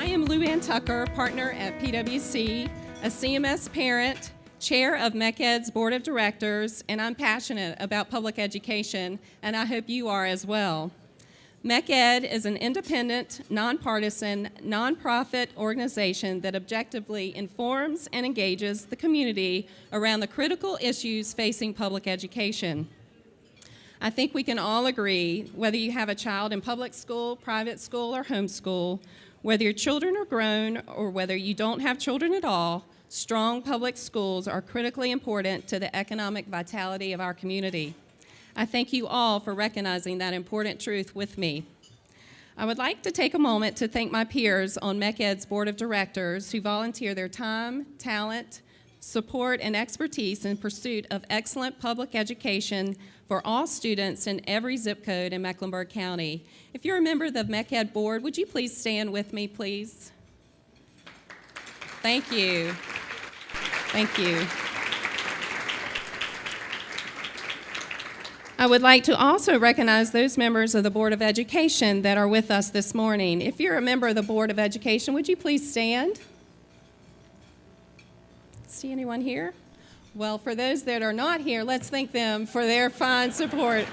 I am Lou Ann Tucker, partner at PwC, a CMS parent, chair of MeckEd's board of directors, and I'm passionate about public education, and I hope you are as well. MeckEd is an independent, nonpartisan, nonprofit organization that objectively informs and engages the community around the critical issues facing public education. I think we can all agree, whether you have a child in public school, private school, or homeschool, whether your children are grown or whether you don't have children at all, strong public schools are critically important to the economic vitality of our community. I thank you all for recognizing that important truth with me. I would like to take a moment to thank my peers on MeckEd's board of directors who volunteer their time, talent, support, and expertise in pursuit of excellent public education for all students in every zip code in Mecklenburg County. If you're a member of the MeckEd board, would you please stand with me, please? Thank you. Thank you. I would like to also recognize those members of the Board of Education that are with us this morning. If you're a member of the Board of Education, would you please stand? See anyone here? Well, for those that are not here, let's thank them for their fine support.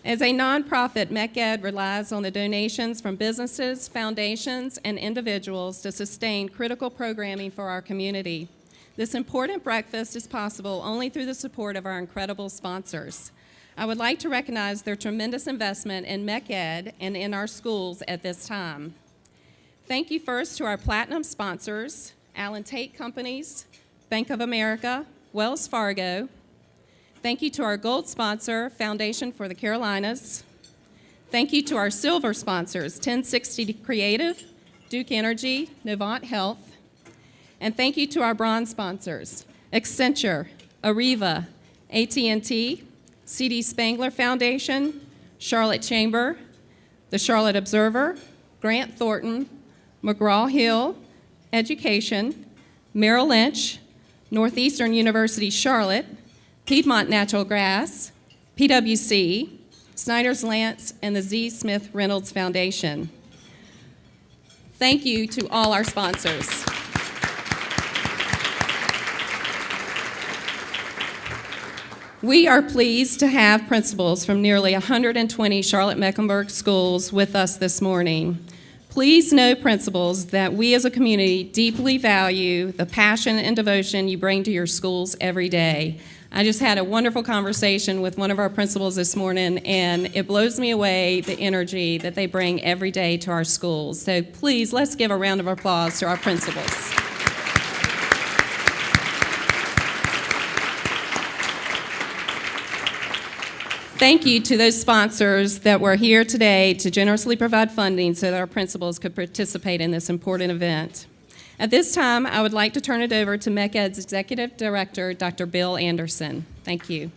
As a nonprofit, MeckEd relies on the donations from businesses, foundations, and individuals to sustain critical programming for our community. This important breakfast is possible only through the support of our incredible sponsors. I would like to recognize their tremendous investment in MeckEd and in our schools at this time. Thank you first to our platinum sponsors, Allen Tate Companies, Bank of America, Wells Fargo. Thank you to our gold sponsor, Foundation for the Carolinas. Thank you to our silver sponsors, 1060 Creative, Duke Energy, Novant Health. And thank you to our bronze sponsors, Accenture, Arriva, AT&T, C.D. Spangler Foundation, Charlotte Chamber, the Charlotte Observer, Grant Thornton, McGraw-Hill Education, Merrill Lynch, Northeastern University Charlotte, Piedmont Natural Gas, PwC, Snyder's-Lance, and the Z. Smith Reynolds Foundation. Thank you to all our sponsors. We are pleased to have principals from nearly 120 Charlotte-Mecklenburg schools with us this morning. Please know, principals, that we as a community deeply value the passion and devotion you bring to your schools every day. I just had a wonderful conversation with one of our principals this morning, and it blows me away the energy that they bring every day to our schools. So please, let's give a round of applause to our principals. Thank you to those sponsors that were here today to generously provide funding so that our principals could participate in this important event. At this time, I would like to turn it over to MeckEd's Executive Director, Dr. Bill Anderson. Thank you.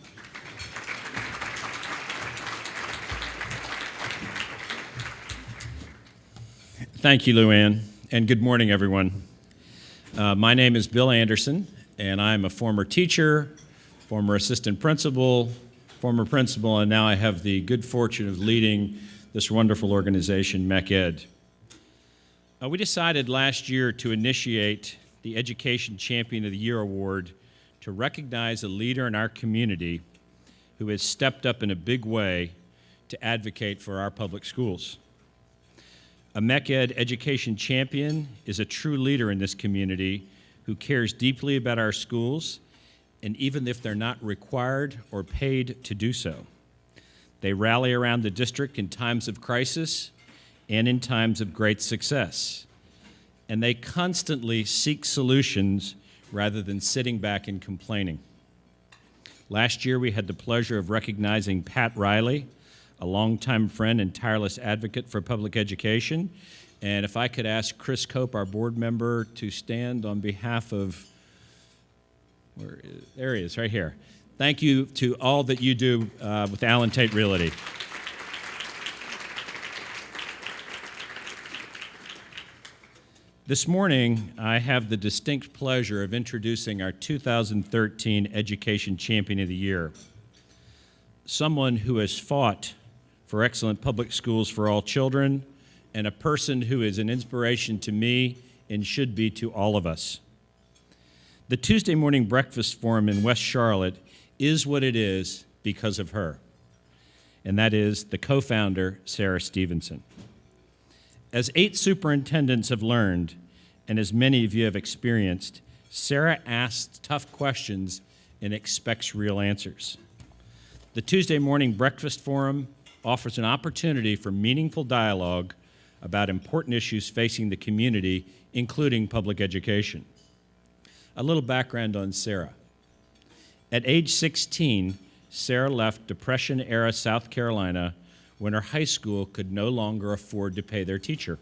Thank you, Lou Ann, and good morning, everyone. My name is Bill Anderson, and I'm a former teacher, former assistant principal, former principal, and now I have the good fortune of leading this wonderful organization, MeckEd. We decided last year to initiate the Education Champion of the Year Award to recognize a leader in our community who has stepped up in a big way to advocate for our public schools. A MeckEd Education Champion is a true leader in this community who cares deeply about our schools, and even if they're not required or paid to do so. They rally around the district in times of crisis and in times of great success. And they constantly seek solutions rather than sitting back and complaining. Last year, we had the pleasure of recognizing Pat Riley, a longtime friend and tireless advocate for public education. And if I could ask Chris Cope, our board member, to stand on behalf of there he is, right here. Thank you to all that you do with Allen Tate Realty. This morning, I have the distinct pleasure of introducing our 2013 Education Champion of the Year, someone who has fought for excellent public schools for all children, and a person who is an inspiration to me and should be to all of us. The Tuesday Morning Breakfast Forum in West Charlotte is what it is because of her, and that is the co-founder, Sarah Stevenson. As 8 superintendents have learned, and as many of you have experienced, Sarah asks tough questions and expects real answers. The Tuesday Morning Breakfast Forum offers an opportunity for meaningful dialogue about important issues facing the community, including public education. A little background on Sarah. At age 16, Sarah left Depression-era South Carolina when her high school could no longer afford to pay their teacher.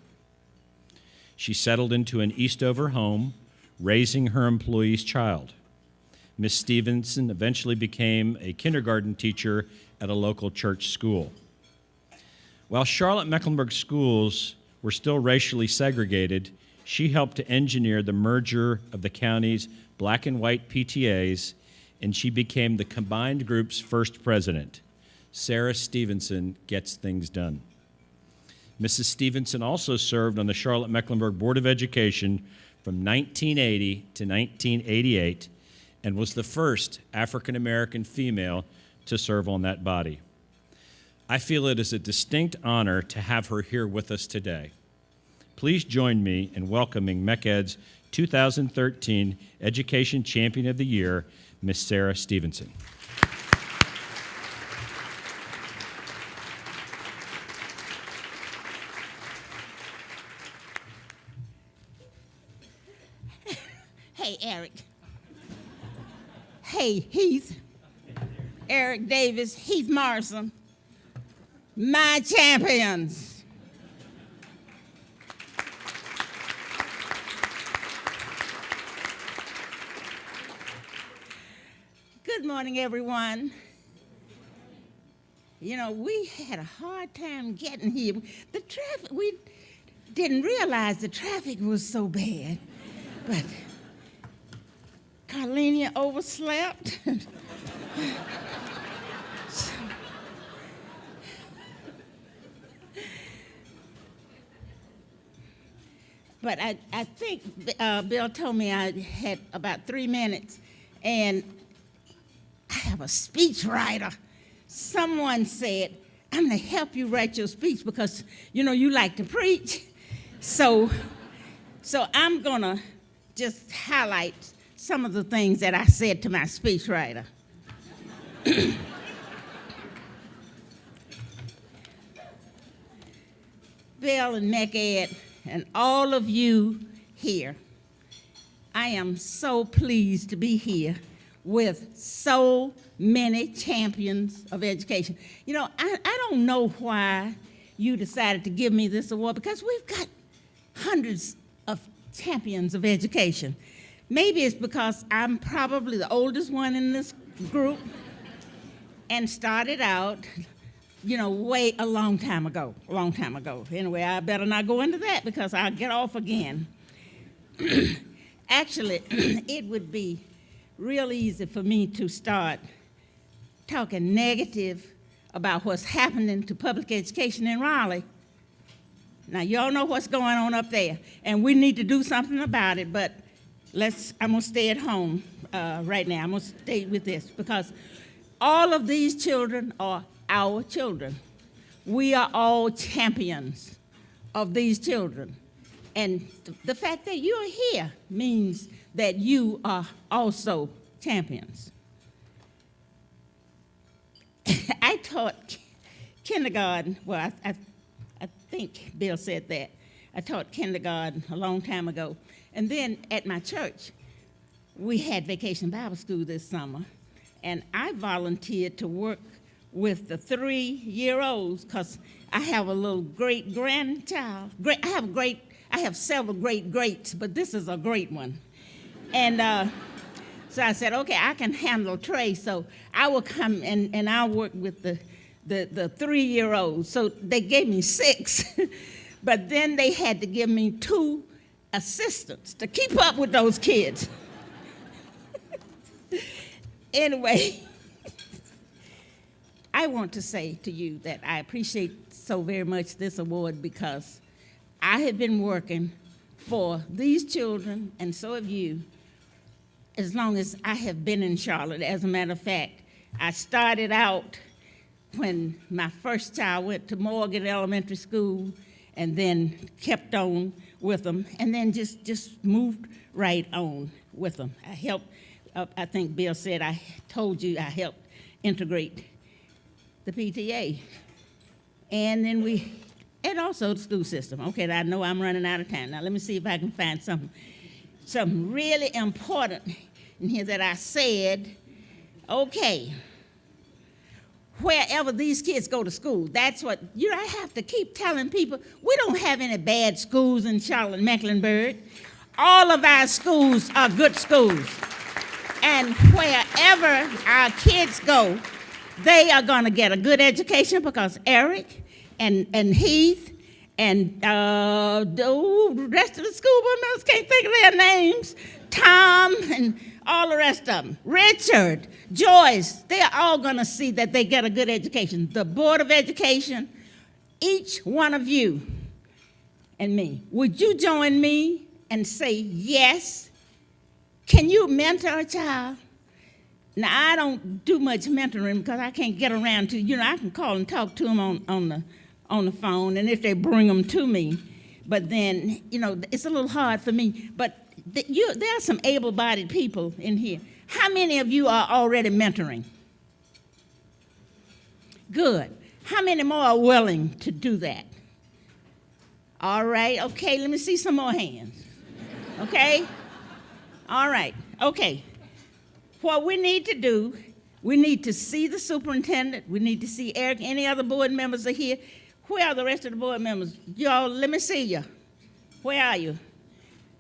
She settled into an Eastover home, raising her employee's child. Miss Stevenson eventually became a kindergarten teacher at a local church school. While Charlotte-Mecklenburg schools were still racially segregated, she helped to engineer the merger of the county's black and white PTAs, and she became the combined group's first president. Sarah Stevenson gets things done. Mrs. Stevenson also served on the Charlotte-Mecklenburg Board of Education from 1980 to 1988 and was the first African-American female to serve on that body. I feel it is a distinct honor to have her here with us today. Please join me in welcoming MeckEd's 2013 Education Champion of the Year, Miss Sarah Stevenson. Hey, Eric. Hey, Heath. Eric Davis, Heath Morrison. My champions. Good morning, everyone. You know, we had a hard time getting here. The traffic, we didn't realize the traffic was so bad, but Carlenia overslept. But I think Bill told me I had about 3 minutes, and I have a speech writer. Someone said, I'm going to help you write your speech because, you know, you like to preach. So I'm going to just highlight some of the things that I said to my speechwriter. Bill and MeckEd and all of you here, I am so pleased to be here with so many champions of education. You know, I don't know why you decided to give me this award, because we've got hundreds of champions of education. Maybe it's because I'm probably the oldest one in this group and started out, you know, a long time ago. Anyway, I better not go into that because I'll get off again. Actually, it would be real easy for me to start talking negative about what's happening to public education in Raleigh. Now, y'all know what's going on up there, and we need to do something about it, but I'm going to stay at home right now. I'm going to stay with this because all of these children are our children. We are all champions of these children. And the fact that you're here means that you are also champions. I taught kindergarten, well, I think Bill said that. I taught kindergarten a long time ago. And then at my church, we had Vacation Bible School this summer. And I volunteered to work with the 3-year-olds because I have a little great-grandchild. I have several great-greats, but this is a great one. And so I said, okay, I can handle Trey, so I will come and I'll work with the 3-year-olds. So they gave me 6, but then they had to give me 2 assistants to keep up with those kids. Anyway, I want to say to you that I appreciate so very much this award because I have been working for these children, and so have you, as long as I have been in Charlotte. As a matter of fact, I started out when my first child went to Morgan Elementary School and then kept on with them and then just moved right on with them. I helped, I think Bill said, I told you I helped integrate the PTA. And then and also the school system. Okay, I know I'm running out of time. Now let me see if I can find something really important in here that I said. Okay, wherever these kids go to school, that's what, I have to keep telling people, we don't have any bad schools in Charlotte, Mecklenburg. All of our schools are good schools. And wherever our kids go, they are going to get a good education because Eric and Heath and the rest of the school board members can't think of their names, Tom and all the rest of them, Richard, Joyce, they're all going to see that they get a good education. The Board of Education, each one of you and me, would you join me and say yes? Can you mentor a child? Now, I don't do much mentoring because I can't get around to, I can call and talk to them on the phone, and if they bring them to me. But then, it's a little hard for me. But there are some able-bodied people in here. How many of you are already mentoring? Good. How many more are willing to do that? All right. Okay, let me see some more hands. Okay? All right. Okay. What we need to do, we need to see the superintendent. We need to see Eric. Any other board members are here? Where are the rest of the board members? Y'all, let me see you. Where are you?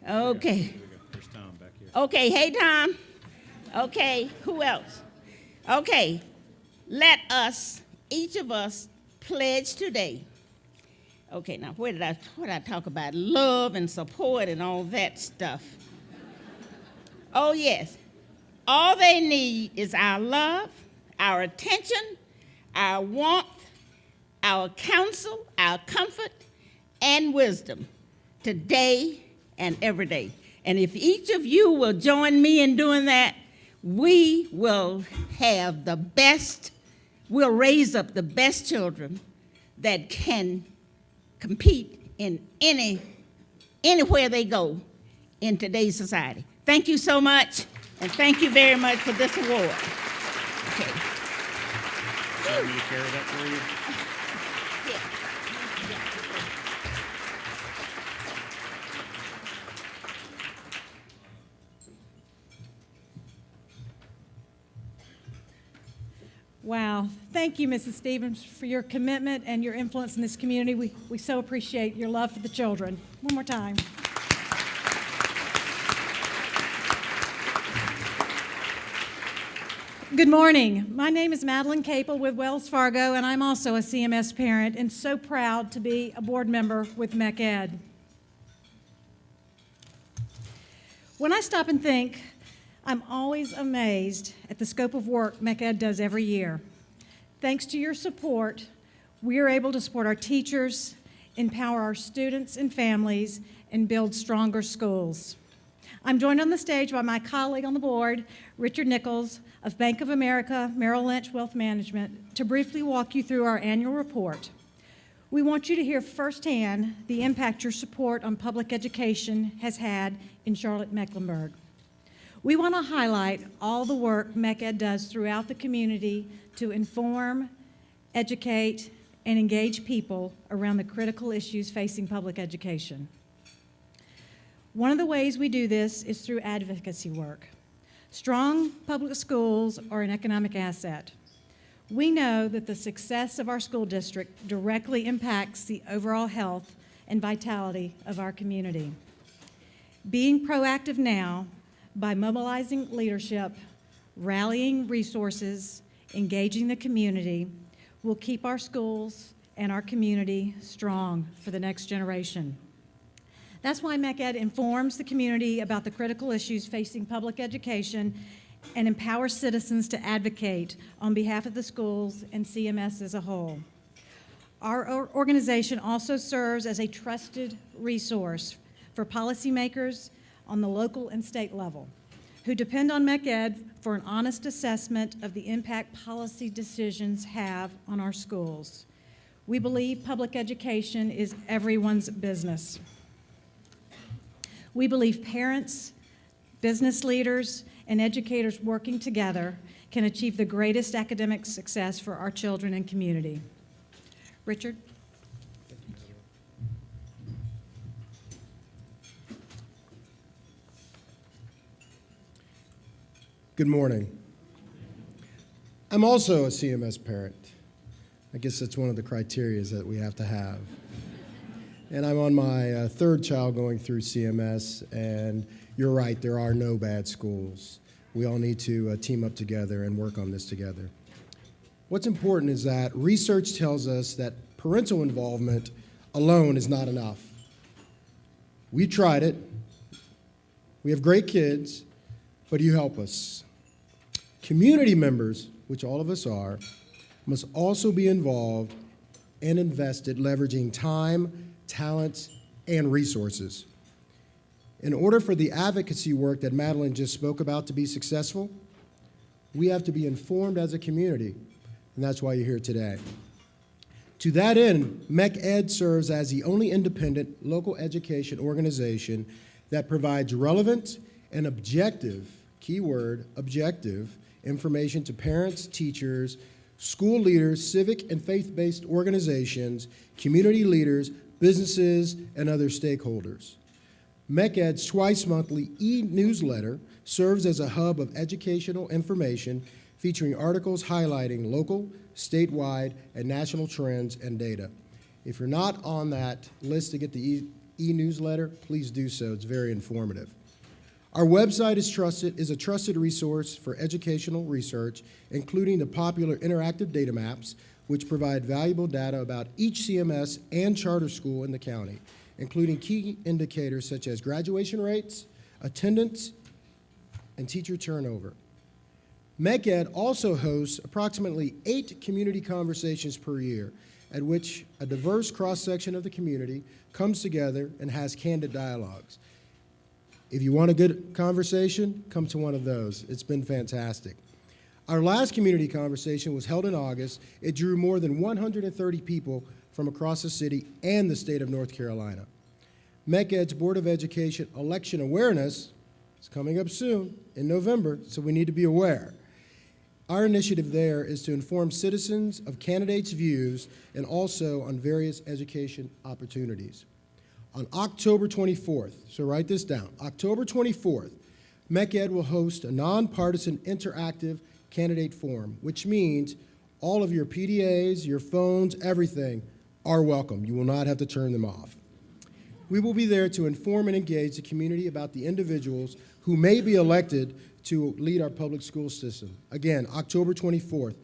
Okay. There's Tom back here. Okay, hey, Tom. Okay, who else? Okay, let us, each of us, pledge today. Okay, now what did I talk about? Love and support and all that stuff. Oh, yes. All they need is our love, our attention, our warmth, our counsel, our comfort, and wisdom today and every day. And if each of you will join me in doing that, we will have the best, we'll raise up the best children that can compete in anywhere they go in today's society. Thank you so much, and thank you very much for this award. Okay. Do you want me to carry that for you? Wow. Thank you, Mrs. Stevens, for your commitment and your influence in this community. We so appreciate your love for the children. One more time. Good morning. My name is Madeleine Cable with Wells Fargo, and I'm also a CMS parent and so proud to be a board member with MeckEd. When I stop and think, I'm always amazed at the scope of work MeckEd does every year. Thanks to your support, we are able to support our teachers, empower our students and families, and build stronger schools. I'm joined on the stage by my colleague on the board, Richard Nichols of Bank of America Merrill Lynch Wealth Management, to briefly walk you through our annual report. We want you to hear firsthand the impact your support on public education has had in Charlotte-Mecklenburg. We want to highlight all the work MeckEd does throughout the community to inform, educate, and engage people around the critical issues facing public education. One of the ways we do this is through advocacy work. Strong public schools are an economic asset. We know that the success of our school district directly impacts the overall health and vitality of our community. Being proactive now by mobilizing leadership, rallying resources, engaging the community, will keep our schools and our community strong for the next generation. That's why MeckEd informs the community about the critical issues facing public education and empower citizens to advocate on behalf of the schools and CMS as a whole. Our organization also serves as a trusted resource for policymakers on the local and state level who depend on MeckEd for an honest assessment of the impact policy decisions have on our schools. We believe public education is everyone's business. We believe parents, business leaders, and educators working together can achieve the greatest academic success for our children and community. Richard? Good morning. I'm also a CMS parent. I guess that's one of the criteria that we have to have. And I'm on my third child going through CMS, and you're right, there are no bad schools. We all need to team up together and work on this together. What's important is that research tells us that parental involvement alone is not enough. We tried it. We have great kids, but you help us. Community members, which all of us are, must also be involved and invested, leveraging time, talents, and resources. In order for the advocacy work that Madeleine just spoke about to be successful, we have to be informed as a community, and that's why you're here today. To that end, MeckEd serves as the only independent local education organization that provides relevant and objective, keyword, objective, information to parents, teachers, school leaders, civic and faith-based organizations, community leaders, businesses, and other stakeholders. MeckEd's twice-monthly e-newsletter serves as a hub of educational information featuring articles highlighting local, statewide, and national trends and data. If you're not on that list to get the e-newsletter, please do so. It's very informative. Our website is a trusted resource for educational research, including the popular interactive data maps, which provide valuable data about each CMS and charter school in the county, including key indicators such as graduation rates, attendance, and teacher turnover. MeckEd also hosts approximately 8 community conversations per year, at which a diverse cross-section of the community comes together and has candid dialogues. If you want a good conversation, come to one of those. It's been fantastic. Our last community conversation was held in August. It drew more than 130 people from across the city and the state of North Carolina. MeckEd's Board of Education election awareness is coming up soon in November, so we need to be aware. Our initiative there is to inform citizens of candidates' views and also on various education opportunities. On October 24th, so write this down, October 24th, MeckEd will host a nonpartisan interactive candidate forum, which means all of your PDAs, your phones, everything are welcome. You will not have to turn them off. We will be there to inform and engage the community about the individuals who may be elected to lead our public school system. Again, October 24th.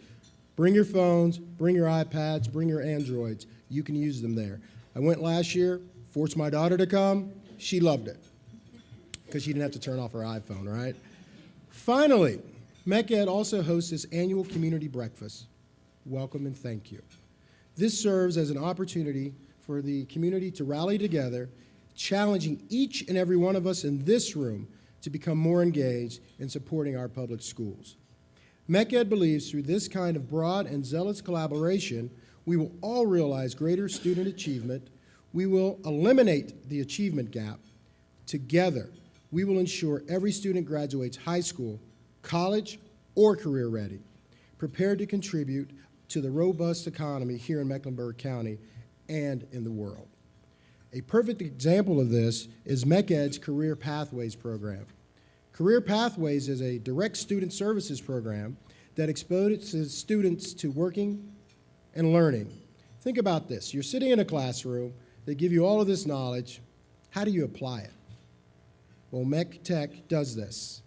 Bring your phones, bring your iPads, bring your Androids. You can use them there. I went last year, forced my daughter to come. She loved it because she didn't have to turn off her iPhone, right? Finally, MeckEd also hosts this annual community breakfast. Welcome and thank you. This serves as an opportunity for the community to rally together, challenging each and every one of us in this room to become more engaged in supporting our public schools. MeckEd believes through this kind of broad and zealous collaboration, we will all realize greater student achievement. We will eliminate the achievement gap. Together, we will ensure every student graduates high school, college, or career ready, prepared to contribute to the robust economy here in Mecklenburg County and in the world. A perfect example of this is MeckEd's Career Pathways program. Career Pathways is a direct student services program that exposes students to working and learning. Think about this. You're sitting in a classroom, they give you all of this knowledge. How do you apply it? Well, MeckTech does this.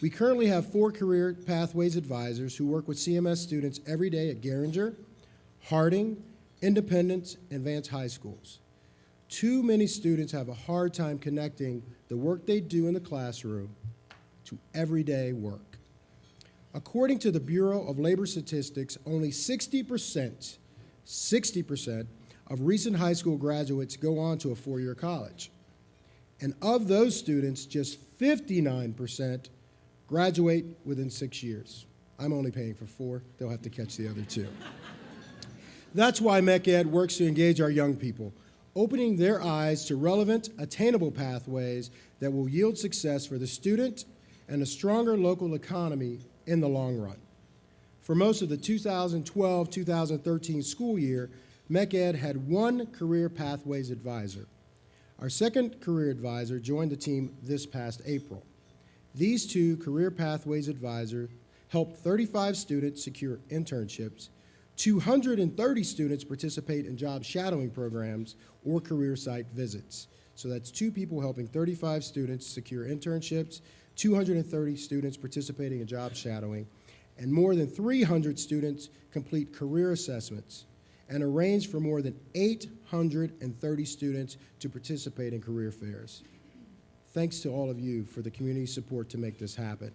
We currently have 4 Career Pathways advisors who work with CMS students every day at Garinger, Harding, Independence, and Vance High Schools. Too many students have a hard time connecting the work they do in the classroom to everyday work. According to the Bureau of Labor Statistics, only 60% of recent high school graduates go on to a four-year college. And of those students, just 59% graduate within 6 years. I'm only paying for 4. They'll have to catch the other 2. That's why MeckEd works to engage our young people, opening their eyes to relevant, attainable pathways that will yield success for the student and a stronger local economy in the long run. For most of the 2012-2013 school year, MeckEd had one career pathways advisor. Our second career advisor joined the team this past April. These 2 career pathways advisors helped 35 students secure internships, 230 students participate in job shadowing programs or career site visits. So that's 2 people helping 35 students secure internships, 230 students participating in job shadowing, and more than 300 students complete career assessments, and arrange for more than 830 students to participate in career fairs. Thanks to all of you for the community support to make this happen.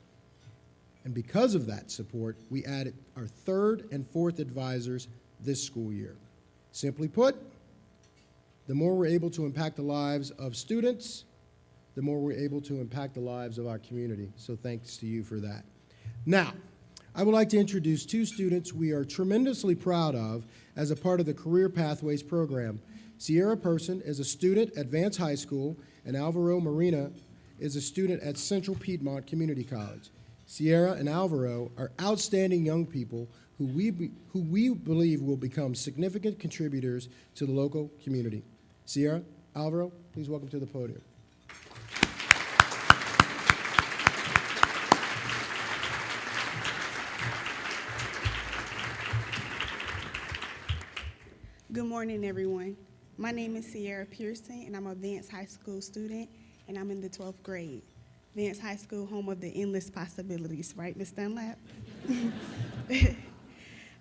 And because of that support, we added our 3rd and 4th advisors this school year. Simply put, the more we're able to impact the lives of students, the more we're able to impact the lives of our community. So thanks to you for that. Now, I would like to introduce 2 students we are tremendously proud of as a part of the Career Pathways program. Sierra Person is a student at Vance High School, and Alvaro Marina is a student at Central Piedmont Community College. Sierra and Alvaro are outstanding young people who we believe will become significant contributors to the local community. Sierra, Alvaro, please welcome to the podium. Good morning, everyone. My name is Sierra Pearson, and I'm a Vance High School student, and I'm in the 12th grade. Vance High School, home of the endless possibilities, right, Ms. Dunlap?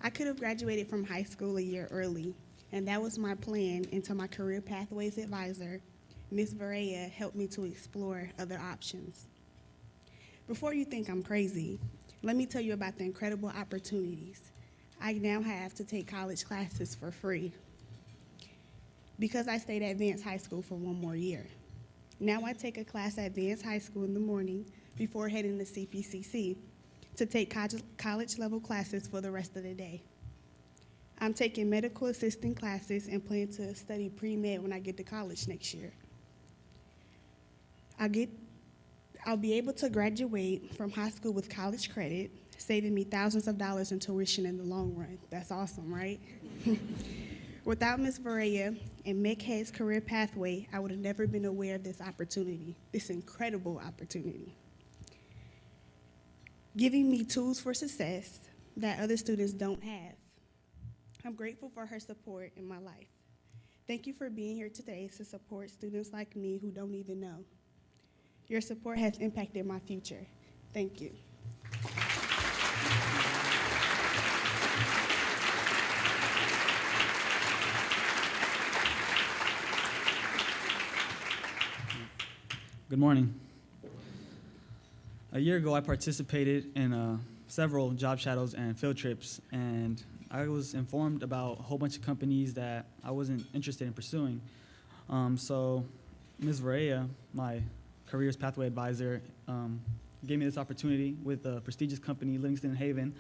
I could have graduated from high school a year early, and that was my plan until my Career Pathways advisor, Ms. Varela, helped me to explore other options. Before you think I'm crazy, let me tell you about the incredible opportunities I now have to take college classes for free because I stayed at Vance High School for 1 more year. Now I take a class at Vance High School in the morning before heading to CPCC to take college-level classes for the rest of the day. I'm taking medical assistant classes and plan to study pre-med when I get to college next year. I'll be able to graduate from high school with college credit, saving me thousands of dollars in tuition in the long run. That's awesome, right? Without Ms. Varela and MeckEd's career pathway, I would have never been aware of this opportunity, this incredible opportunity, giving me tools for success that other students don't have. I'm grateful for her support in my life. Thank you for being here today to support students like me who don't even know. Your support has impacted my future. Thank you. Good morning. A year ago, I participated in several job shadows and field trips, and I was informed about a whole bunch of companies that I wasn't interested in pursuing. So Ms. Varela, my careers pathway advisor, gave me this opportunity with a prestigious company, Livingston Haven,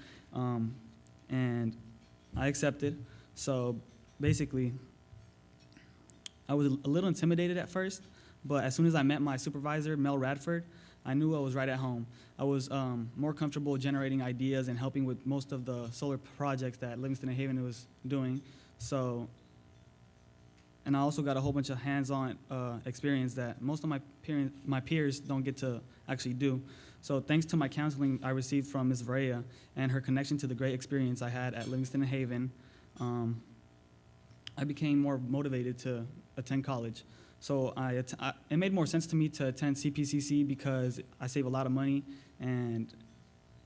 and I accepted. So basically, I was a little intimidated at first, but as soon as I met my supervisor, Mel Radford, I knew I was right at home. I was more comfortable generating ideas and helping with most of the solar projects that Livingston and Haven was doing. So, and I also got a whole bunch of hands-on experience that most of my peers don't get to actually do. So thanks to my counseling I received from Ms. Varela and her connection to the great experience I had at Livingston and Haven, I became more motivated to attend college. So it made more sense to me to attend CPCC because I save a lot of money and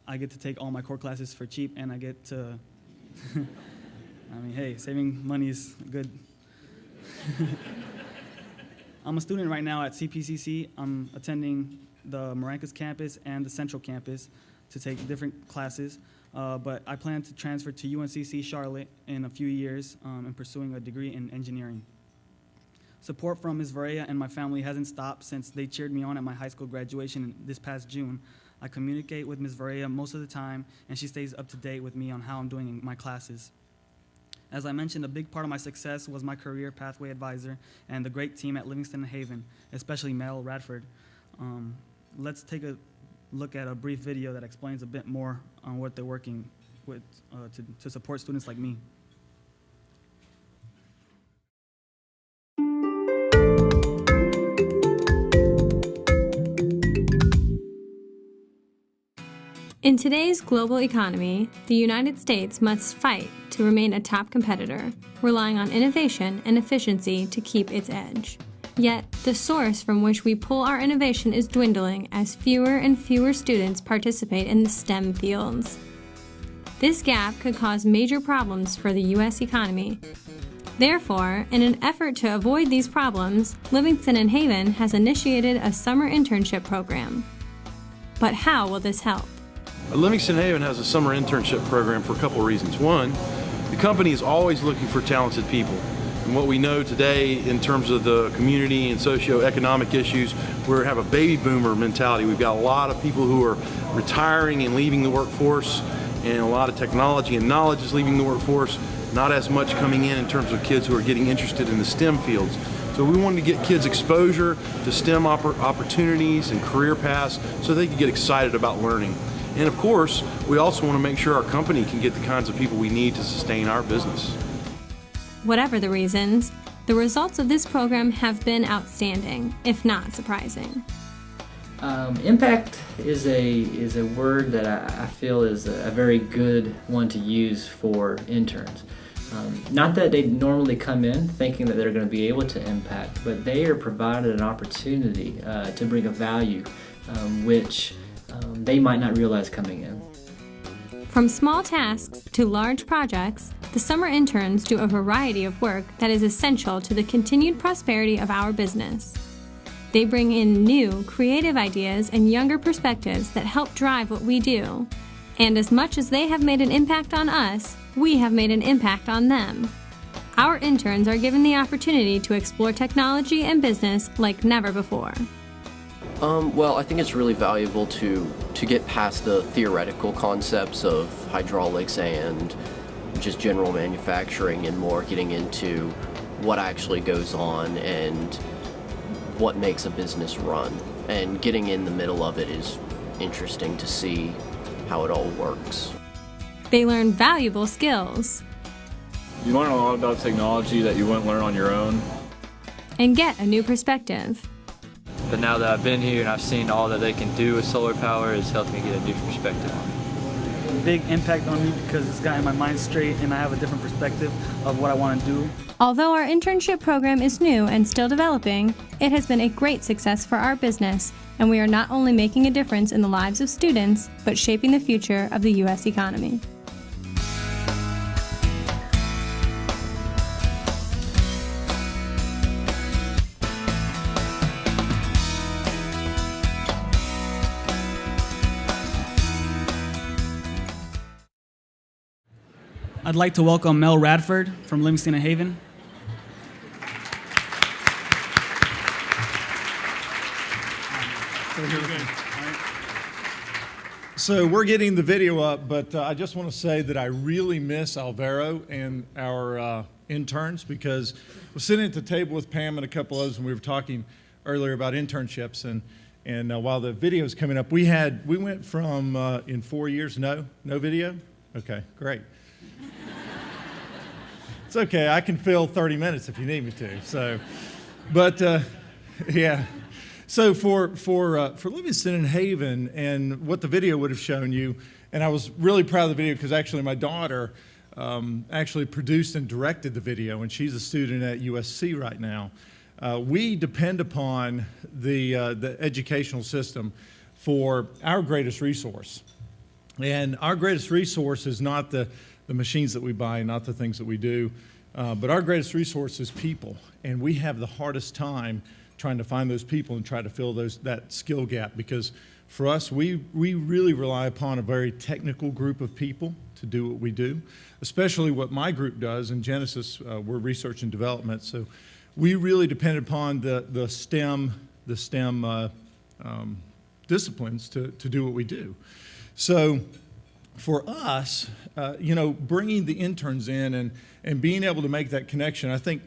I get to take all my core classes for cheap, and I get to, I mean, hey, saving money is good. I'm a student right now at CPCC. I'm attending the Marancas campus and the Central campus to take different classes, but I plan to transfer to UNCC Charlotte in a few years and pursuing a degree in engineering. Support from Ms. Varela and my family hasn't stopped since they cheered me on at my high school graduation this past June. I communicate with Ms. Varela most of the time, and she stays up to date with me on how I'm doing in my classes. As I mentioned, a big part of my success was my career pathway advisor and the great team at Livingston and Haven, especially Mel Radford. Let's take a look at a brief video that explains a bit more on what they're working with to support students like me. In today's global economy, the United States must fight to remain a top competitor, relying on innovation and efficiency to keep its edge. Yet, the source from which we pull our innovation is dwindling as fewer and fewer students participate in the STEM fields. This gap could cause major problems for the U.S. economy. Therefore, in an effort to avoid these problems, Livingston and Haven has initiated a summer internship program. But how will this help? Livingston Haven has a summer internship program for a couple of reasons. One, the company is always looking for talented people. And what we know today in terms of the community and socioeconomic issues, we have a baby boomer mentality. We've got a lot of people who are retiring and leaving the workforce, and a lot of technology and knowledge is leaving the workforce, not as much coming in terms of kids who are getting interested in the STEM fields. So we wanted to get kids exposure to STEM opportunities and career paths so they can get excited about learning. And of course, we also want to make sure our company can get the kinds of people we need to sustain our business. Whatever the reasons, the results of this program have been outstanding, if not surprising. Impact is a word that I feel is a very good one to use for interns. Not that they normally come in thinking that they're going to be able to impact, but they are provided an opportunity to bring a value which they might not realize coming in. From small tasks to large projects, the summer interns do a variety of work that is essential to the continued prosperity of our business. They bring in new, creative ideas and younger perspectives that help drive what we do. And as much as they have made an impact on us, we have made an impact on them. Our interns are given the opportunity to explore technology and business like never before. Well, I think it's really valuable to get past the theoretical concepts of hydraulics and just general manufacturing and more getting into what actually goes on and what makes a business run. And getting in the middle of it is interesting to see how it all works. They learn valuable skills. You learn a lot about technology that you wouldn't learn on your own. And get a new perspective. But now that I've been here and I've seen all that they can do with solar power, it's helped me get a new perspective on it. Big impact on me because it's gotten my mind straight and I have a different perspective of what I want to do. Although our internship program is new and still developing, it has been a great success for our business, and we are not only making a difference in the lives of students, but shaping the future of the U.S. economy. I'd like to welcome Mel Radford from Livingston and Haven. So we're getting the video up, but I just want to say that I really miss Alvaro and our interns, because I was sitting at the table with Pam and a couple others and we were talking earlier about internships, and while the video's coming up, we went from in 4 years, no video? Okay, great. It's okay, I can fill 30 minutes if you need me to. So, but yeah. So for Livingston and Haven, and what the video would have shown you, and I was really proud of the video because actually my daughter actually produced and directed the video, and she's a student at USC right now. We depend upon the educational system for our greatest resource. And our greatest resource is not the machines that we buy, not the things that we do, but our greatest resource is people. And we have the hardest time trying to find those people and try to fill that skill gap, because For us, we really rely upon a very technical group of people to do what we do, especially what my group does. In Genesis, we're research and development, so we really depend upon the STEM disciplines to do what we do. So for us, bringing the interns in and being able to make that connection, I think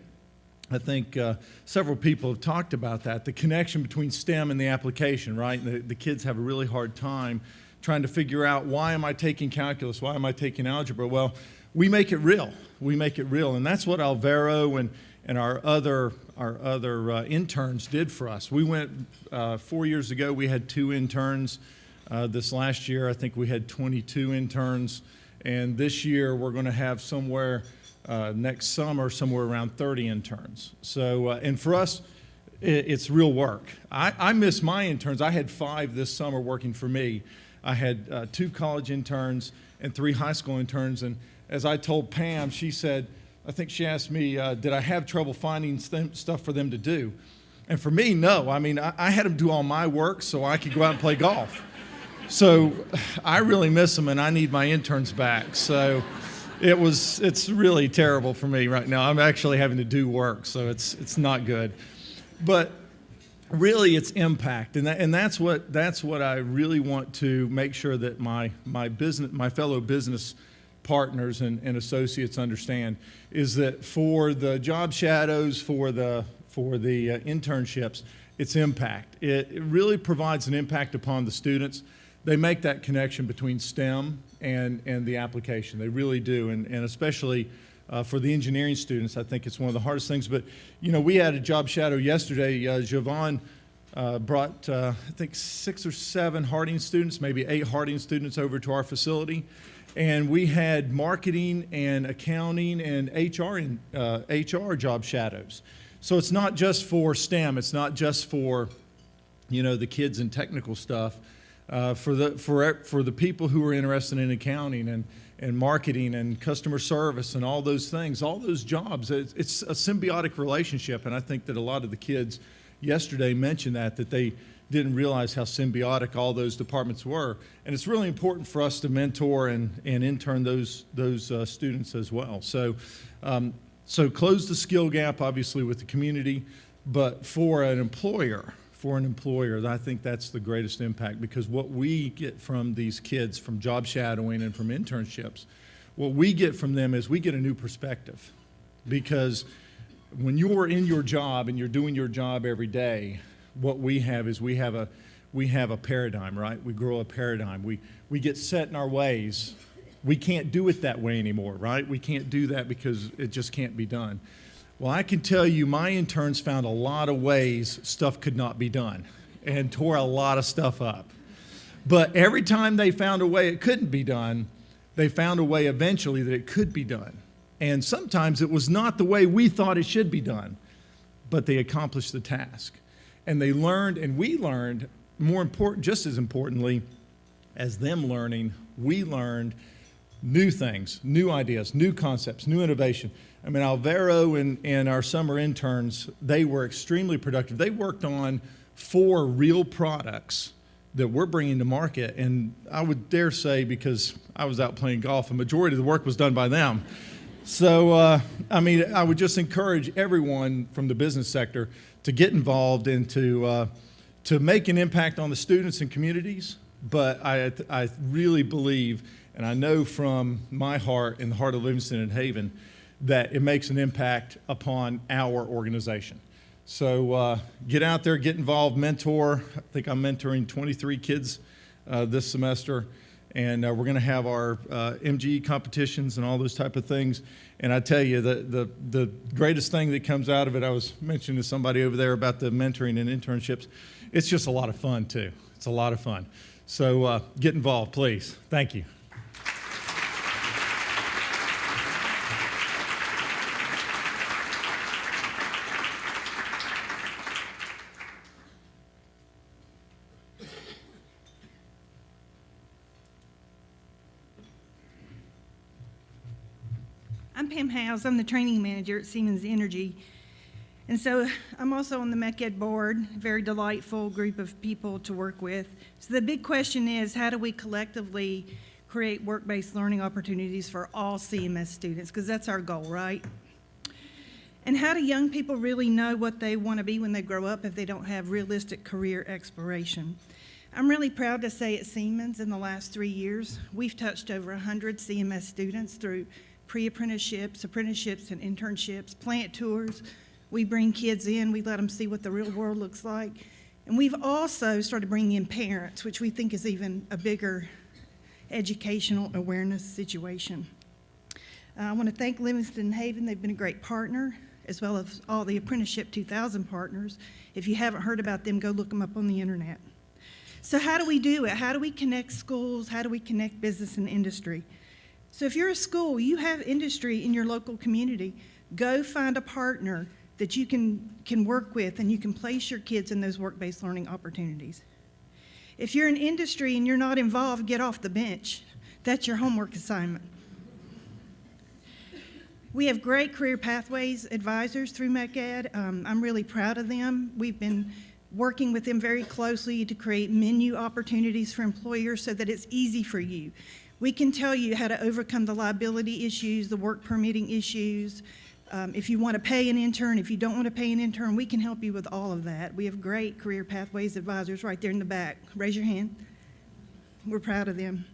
several people have talked about that, the connection between STEM and the application, right? The kids have a really hard time trying to figure out, why am I taking calculus? Why am I taking algebra? Well, we make it real. We make it real. And that's what Alvaro and our other interns did for us. We went 4 years ago, we had 2 interns. This last year, I think we had 22 interns. And this year, we're going to have next summer, somewhere around 30 interns. So, and for us, it's real work. I miss my interns. I had 5 this summer working for me. I had 2 college interns and 3 high school interns. And as I told Pam, she said, I think she asked me, did I have trouble finding stuff for them to do? And for me, no. I mean, I had them do all my work so I could go out and play golf. So I really miss them, and I need my interns back. So it's really terrible for me right now. I'm actually having to do work, so it's not good. But really, it's impact, and that's what I really want to make sure that my fellow business partners and associates understand, is that for the job shadows, for the internships, it's impact. It really provides an impact upon the students. They make that connection between STEM and the application. They really do, and especially for the engineering students, I think it's one of the hardest things. But, we had a job shadow yesterday. Javon brought, I think, 6 or 7 Harding students, maybe 8 Harding students over to our facility. And we had marketing and accounting and HR job shadows. So it's not just for STEM. It's not just for, the kids in technical stuff. For the people who are interested in accounting and marketing and customer service and all those things, all those jobs, it's a symbiotic relationship. And I think that a lot of the kids yesterday mentioned that they didn't realize how symbiotic all those departments were. And it's really important for us to mentor and intern those students as well. So close the skill gap, obviously, with the community, but for an employer, I think that's the greatest impact, because what we get from these kids, from job shadowing and from internships, what we get from them is we get a new perspective. Because when you're in your job and you're doing your job every day, what we have is we have a paradigm, right? We grow a paradigm. We get set in our ways. We can't do it that way anymore, right? We can't do that because it just can't be done. Well, I can tell you my interns found a lot of ways stuff could not be done and tore a lot of stuff up. But every time they found a way it couldn't be done, they found a way eventually that it could be done. And sometimes it was not the way we thought it should be done, but they accomplished the task. And they learned, and we learned, just as importantly as them learning, we learned new things, new ideas, new concepts, new innovation. I mean, Alvaro and our summer interns, they were extremely productive. They worked on 4 real products that we're bringing to market. And I would dare say, because I was out playing golf, a majority of the work was done by them. So, I would just encourage everyone from the business sector to get involved and to make an impact on the students and communities. But I really believe, and I know from my heart and the heart of Livingston and Haven, that it makes an impact upon our organization. So get out there, get involved, mentor. I think I'm mentoring 23 kids this semester. And we're going to have our MGE competitions and all those type of things. And I tell you, the greatest thing that comes out of it, I was mentioning to somebody over there about the mentoring and internships, it's just a lot of fun, too. It's a lot of fun. So get involved, please. Thank you. I'm Pam Howes. I'm the training manager at Siemens Energy. And so I'm also on the MeckEd board, very delightful group of people to work with. So the big question is, how do we collectively create work-based learning opportunities for all CMS students? Because that's our goal, right? And how do young people really know what they want to be when they grow up if they don't have realistic career exploration? I'm really proud to say at Siemens in the last 3 years, we've touched over 100 CMS students through pre-apprenticeships, apprenticeships, and internships, plant tours. We bring kids in, we let them see what the real world looks like. And we've also started bringing in parents, which we think is even a bigger educational awareness situation. I want to thank Livingston Haven. They've been a great partner, as well as all the Apprenticeship 2000 partners. If you haven't heard about them, go look them up on the internet. So how do we do it? How do we connect schools? How do we connect business and industry? So if you're a school, you have industry in your local community, go find a partner that you can work with and you can place your kids in those work-based learning opportunities. If you're in industry and you're not involved, get off the bench. That's your homework assignment. We have great career pathways advisors through MeckEd. I'm really proud of them. We've been working with them very closely to create menu opportunities for employers so that it's easy for you. We can tell you how to overcome the liability issues, the work permitting issues. If you want to pay an intern, if you don't want to pay an intern, we can help you with all of that. We have great career pathways advisors right there in the back. Raise your hand. We're proud of them.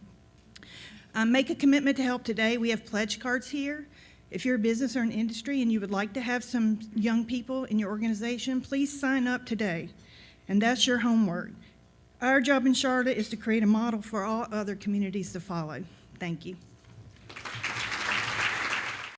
Make a commitment to help today. We have pledge cards here. If you're a business or an industry and you would like to have some young people in your organization, please sign up today. And that's your homework. Our job in Charlotte is to create a model for all other communities to follow. Thank you.